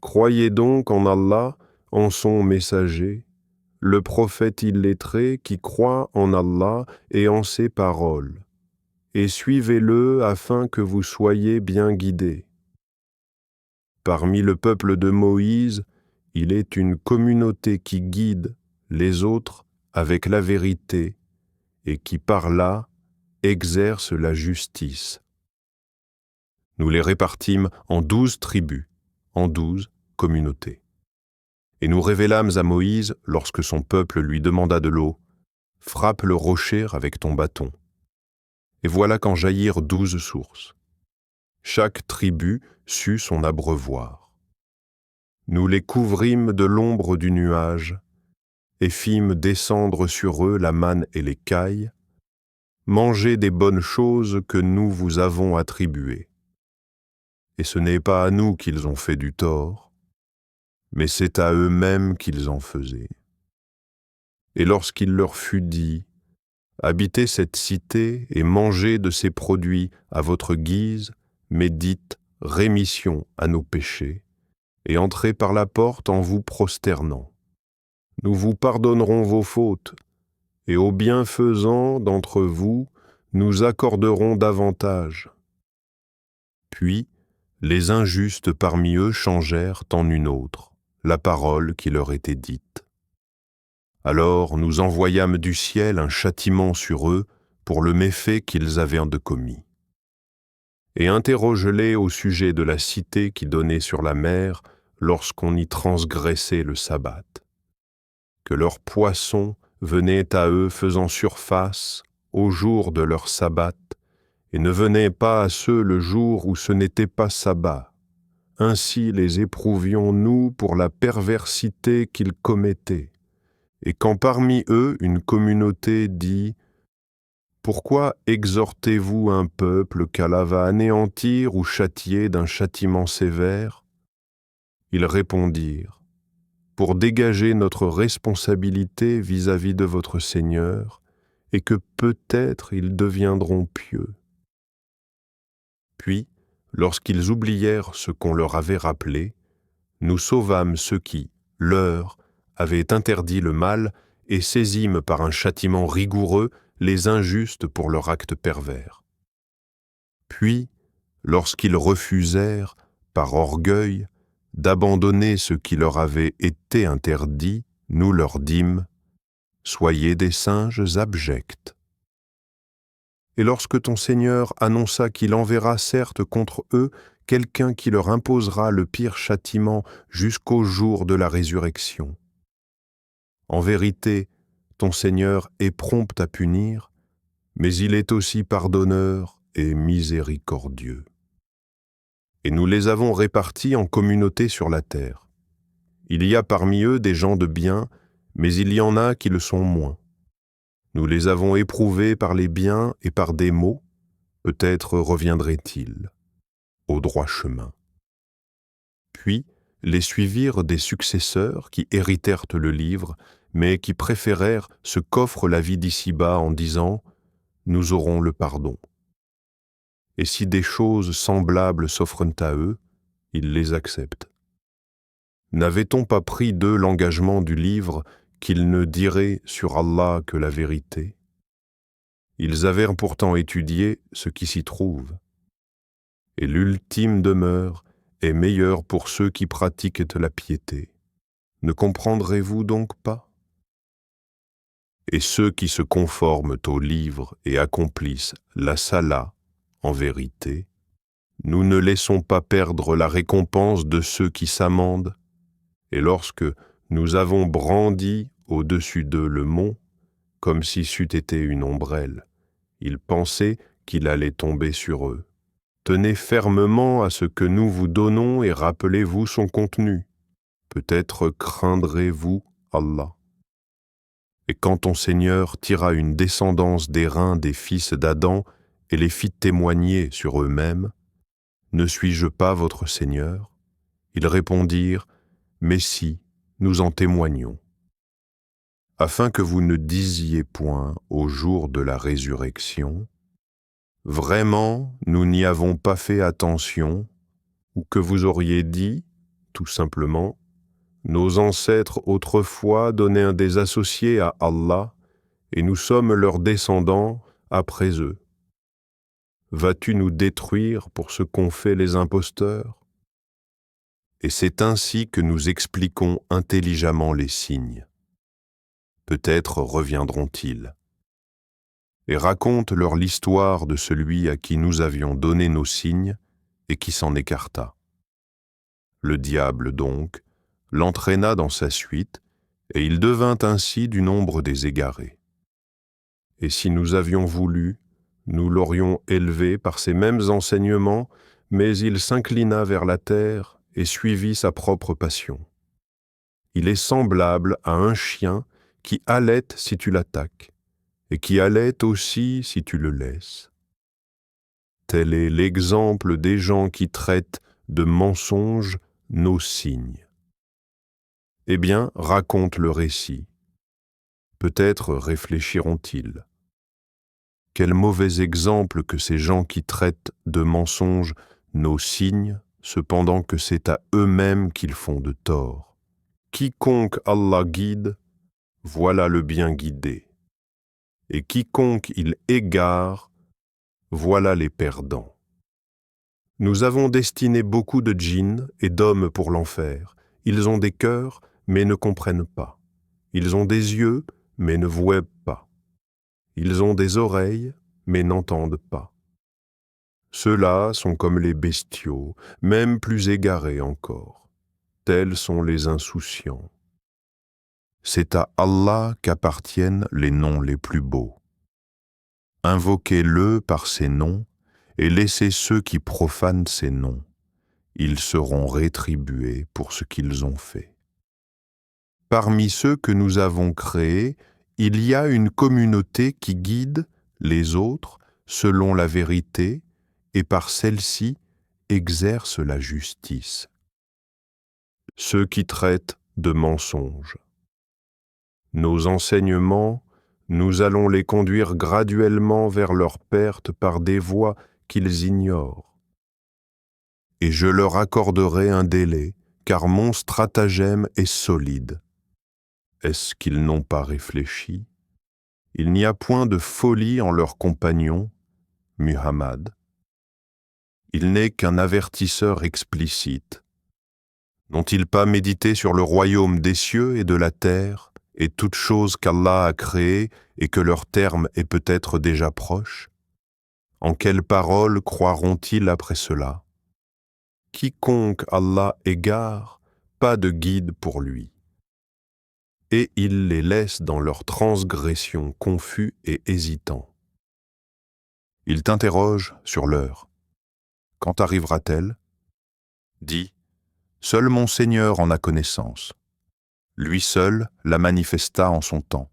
Croyez donc en Allah, en son messager, le prophète illettré qui croit en Allah et en ses paroles, et suivez-le afin que vous soyez bien guidés. Parmi le peuple de Moïse, il est une communauté qui guide les autres avec la vérité et qui par là exerce la justice. Nous les répartîmes en 12 tribus, en 12 communautés. Et nous révélâmes à Moïse, lorsque son peuple lui demanda de l'eau, « Frappe le rocher avec ton bâton. » Et voilà qu'en jaillirent 12 sources. Chaque tribu sut son abreuvoir. Nous les couvrîmes de l'ombre du nuage, et fîmes descendre sur eux la manne et les cailles, mangez des bonnes choses que nous vous avons attribuées. Et ce n'est pas à nous qu'ils ont fait du tort, mais c'est à eux-mêmes qu'ils en faisaient. Et lorsqu'il leur fut dit, « Habitez cette cité et mangez de ses produits à votre guise, mais dites rémission à nos péchés, et entrez par la porte en vous prosternant. Nous vous pardonnerons vos fautes, et aux bienfaisants d'entre vous, nous accorderons davantage. » Puis, les injustes parmi eux changèrent en une autre la parole qui leur était dite. Alors nous envoyâmes du ciel un châtiment sur eux pour le méfait qu'ils avaient commis. Et interroge-les au sujet de la cité qui donnait sur la mer lorsqu'on y transgressait le sabbat. Que leurs poissons venaient à eux faisant surface au jour de leur sabbat et ne venaient pas à ceux le jour où ce n'était pas sabbat. Ainsi les éprouvions-nous pour la perversité qu'ils commettaient. Et quand parmi eux une communauté dit « Pourquoi exhortez-vous un peuple qu'Allah va anéantir ou châtier d'un châtiment sévère ?» Ils répondirent « Pour dégager notre responsabilité vis-à-vis de votre Seigneur, et que peut-être ils deviendront pieux. » Puis, lorsqu'ils oublièrent ce qu'on leur avait rappelé, nous sauvâmes ceux qui, leur, avaient interdit le mal et saisîmes par un châtiment rigoureux les injustes pour leur acte pervers. Puis, lorsqu'ils refusèrent, par orgueil, d'abandonner ce qui leur avait été interdit, nous leur dîmes « Soyez des singes abjects. » Et lorsque ton Seigneur annonça qu'il enverra certes contre eux quelqu'un qui leur imposera le pire châtiment jusqu'au jour de la résurrection. En vérité, ton Seigneur est prompt à punir, mais il est aussi pardonneur et miséricordieux. Et nous les avons répartis en communautés sur la terre. Il y a parmi eux des gens de bien, mais il y en a qui le sont moins. Nous les avons éprouvés par les biens et par des maux, peut-être reviendraient-ils au droit chemin. Puis les suivirent des successeurs qui héritèrent le livre, mais qui préférèrent ce qu'offre la vie d'ici-bas en disant « Nous aurons le pardon ». Et si des choses semblables s'offrent à eux, ils les acceptent. N'avait-on pas pris d'eux l'engagement du livre qu'ils ne diraient sur Allah que la vérité? Ils avaient pourtant étudié ce qui s'y trouve. Et l'ultime demeure est meilleure pour ceux qui pratiquent la piété. Ne comprendrez-vous donc pas? Et ceux qui se conforment au livre et accomplissent la salat en vérité, nous ne laissons pas perdre la récompense de ceux qui s'amendent, et lorsque nous avons brandi au-dessus d'eux le mont, comme si c'eût été une ombrelle, ils pensaient qu'il allait tomber sur eux. Tenez fermement à ce que nous vous donnons et rappelez-vous son contenu. Peut-être craindrez-vous Allah. Et quand ton Seigneur tira une descendance des reins des fils d'Adam et les fit témoigner sur eux-mêmes, ne suis-je pas votre Seigneur? Ils répondirent, mais si, nous en témoignons. Afin que vous ne disiez point au jour de la résurrection, vraiment, nous n'y avons pas fait attention, ou que vous auriez dit, tout simplement, nos ancêtres autrefois donnaient des associés à Allah, et nous sommes leurs descendants après eux. Vas-tu nous détruire pour ce qu'ont fait les imposteurs? Et c'est ainsi que nous expliquons intelligemment les signes. Peut-être reviendront-ils. Et raconte-leur l'histoire de celui à qui nous avions donné nos signes et qui s'en écarta. Le diable donc l'entraîna dans sa suite, et il devint ainsi du nombre des égarés. Et si nous avions voulu, nous l'aurions élevé par ces mêmes enseignements, mais il s'inclina vers la terre et suivit sa propre passion. Il est semblable à un chien qui halète si tu l'attaques, et qui halète aussi si tu le laisses. Tel est l'exemple des gens qui traitent de mensonges nos signes. Eh bien, raconte le récit. Peut-être réfléchiront-ils. Quel mauvais exemple que ces gens qui traitent de mensonges nos signes, cependant que c'est à eux-mêmes qu'ils font de tort. Quiconque Allah guide, voilà le bien guidé. Et quiconque il égare, voilà les perdants. Nous avons destiné beaucoup de djinns et d'hommes pour l'enfer. Ils ont des cœurs, mais ne comprennent pas. Ils ont des yeux, mais ne voient pas. Ils ont des oreilles, mais n'entendent pas. Ceux-là sont comme les bestiaux, même plus égarés encore. Tels sont les insouciants. C'est à Allah qu'appartiennent les noms les plus beaux. Invoquez-le par ses noms et laissez ceux qui profanent ces noms. Ils seront rétribués pour ce qu'ils ont fait. Parmi ceux que nous avons créés, il y a une communauté qui guide les autres selon la vérité et par celle-ci exerce la justice. Ceux qui traitent de mensonges. Nos enseignements, nous allons les conduire graduellement vers leur perte par des voies qu'ils ignorent. Et je leur accorderai un délai, car mon stratagème est solide. Est-ce qu'ils n'ont pas réfléchi? Il n'y a point de folie en leurs compagnons, Muhammad. Il n'est qu'un avertisseur explicite. N'ont-ils pas médité sur le royaume des cieux et de la terre, et toute chose qu'Allah a créée et que leur terme est peut-être déjà proche? En quelles paroles croiront-ils après cela? Quiconque Allah égare, pas de guide pour lui. Et il les laisse dans leur transgression confus et hésitants. Il t'interroge sur l'heure. Quand arrivera-t-elle? Dis, seul mon Seigneur en a connaissance. Lui seul la manifesta en son temps.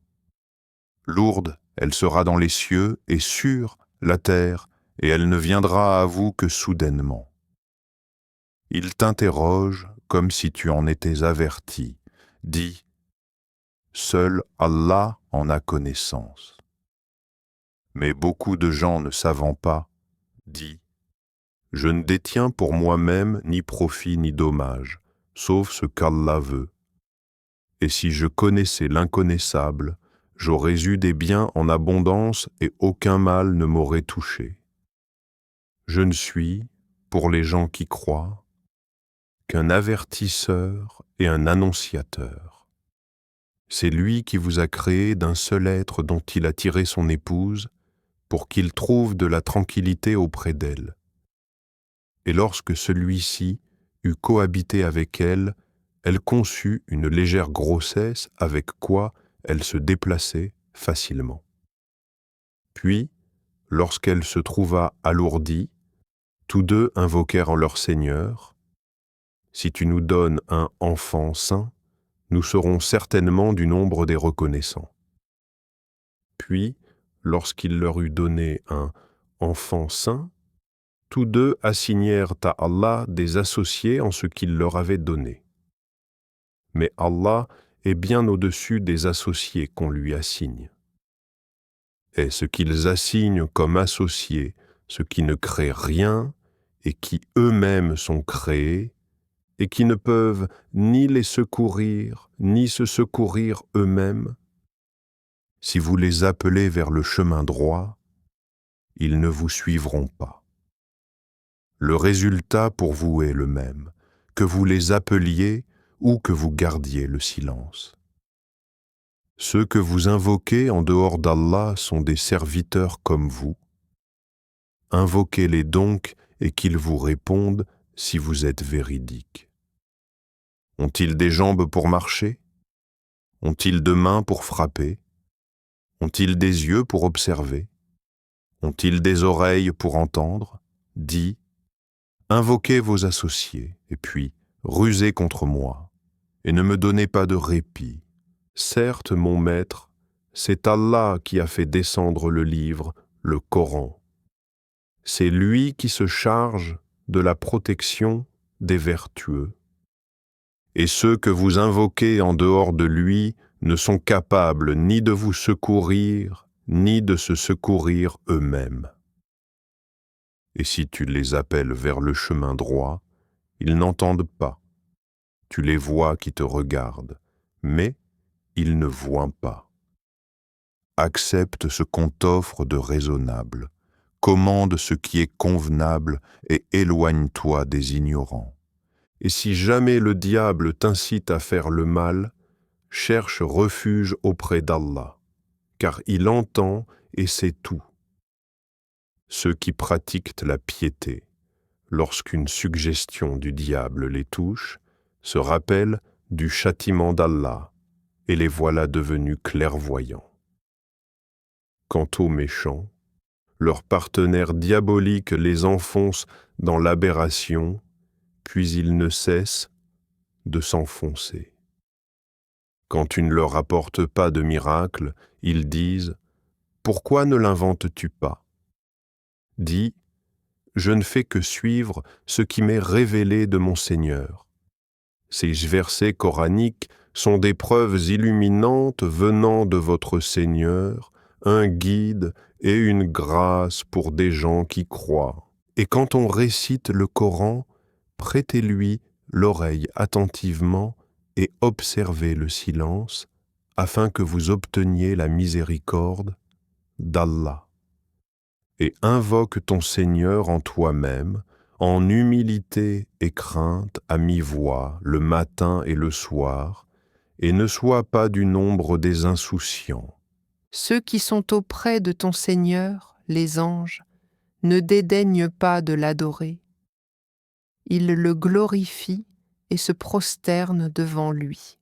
Lourde, elle sera dans les cieux et sur la terre, et elle ne viendra à vous que soudainement. Il t'interroge comme si tu en étais averti. Dis, seul Allah en a connaissance. Mais beaucoup de gens ne savant pas, dis, je ne détiens pour moi-même ni profit ni dommage, sauf ce qu'Allah veut. Et si je connaissais l'inconnaissable, j'aurais eu des biens en abondance et aucun mal ne m'aurait touché. Je ne suis, pour les gens qui croient, qu'un avertisseur et un annonciateur. C'est lui qui vous a créé d'un seul être dont il a tiré son épouse pour qu'il trouve de la tranquillité auprès d'elle. Et lorsque celui-ci eut cohabité avec elle, elle conçut une légère grossesse avec quoi elle se déplaçait facilement. Puis, lorsqu'elle se trouva alourdie, tous deux invoquèrent en leur Seigneur, « Si tu nous donnes un enfant saint, nous serons certainement du nombre des reconnaissants. » Puis, lorsqu'il leur eut donné un enfant saint, tous deux assignèrent à Allah des associés en ce qu'il leur avait donné. Mais Allah est bien au-dessus des associés qu'on lui assigne. Et ce qu'ils assignent comme associés, ceux qui ne créent rien et qui eux-mêmes sont créés, et qui ne peuvent ni les secourir, ni se secourir eux-mêmes, si vous les appelez vers le chemin droit, ils ne vous suivront pas. Le résultat pour vous est le même, que vous les appeliez ou que vous gardiez le silence. Ceux que vous invoquez en dehors d'Allah sont des serviteurs comme vous. Invoquez-les donc et qu'ils vous répondent si vous êtes véridiques. Ont-ils des jambes pour marcher? Ont-ils deux mains pour frapper? Ont-ils des yeux pour observer? Ont-ils des oreilles pour entendre? Dis, invoquez vos associés, et puis rusez contre moi, et ne me donnez pas de répit. Certes, mon maître, c'est Allah qui a fait descendre le livre, le Coran. C'est lui qui se charge de la protection des vertueux. Et ceux que vous invoquez en dehors de lui ne sont capables ni de vous secourir, ni de se secourir eux-mêmes. Et si tu les appelles vers le chemin droit, ils n'entendent pas. Tu les vois qui te regardent, mais ils ne voient pas. Accepte ce qu'on t'offre de raisonnable, commande ce qui est convenable et éloigne-toi des ignorants. Et si jamais le diable t'incite à faire le mal, cherche refuge auprès d'Allah, car il entend et sait tout. Ceux qui pratiquent la piété, lorsqu'une suggestion du diable les touche, se rappellent du châtiment d'Allah, et les voilà devenus clairvoyants. Quant aux méchants, leurs partenaires diaboliques les enfoncent dans l'aberration, puis ils ne cessent de s'enfoncer. Quand tu ne leur apportes pas de miracle, ils disent « Pourquoi ne l'inventes-tu pas ?» Dis « Je ne fais que suivre ce qui m'est révélé de mon Seigneur. » Ces versets coraniques sont des preuves illuminantes venant de votre Seigneur, un guide et une grâce pour des gens qui croient. Et quand on récite le Coran, prêtez-lui l'oreille attentivement et observez le silence, afin que vous obteniez la miséricorde d'Allah. Et invoque ton Seigneur en toi-même, en humilité et crainte à mi-voix, le matin et le soir, et ne sois pas du nombre des insouciants. Ceux qui sont auprès de ton Seigneur, les anges, ne dédaignent pas de l'adorer. Ils le glorifient et se prosternent devant lui.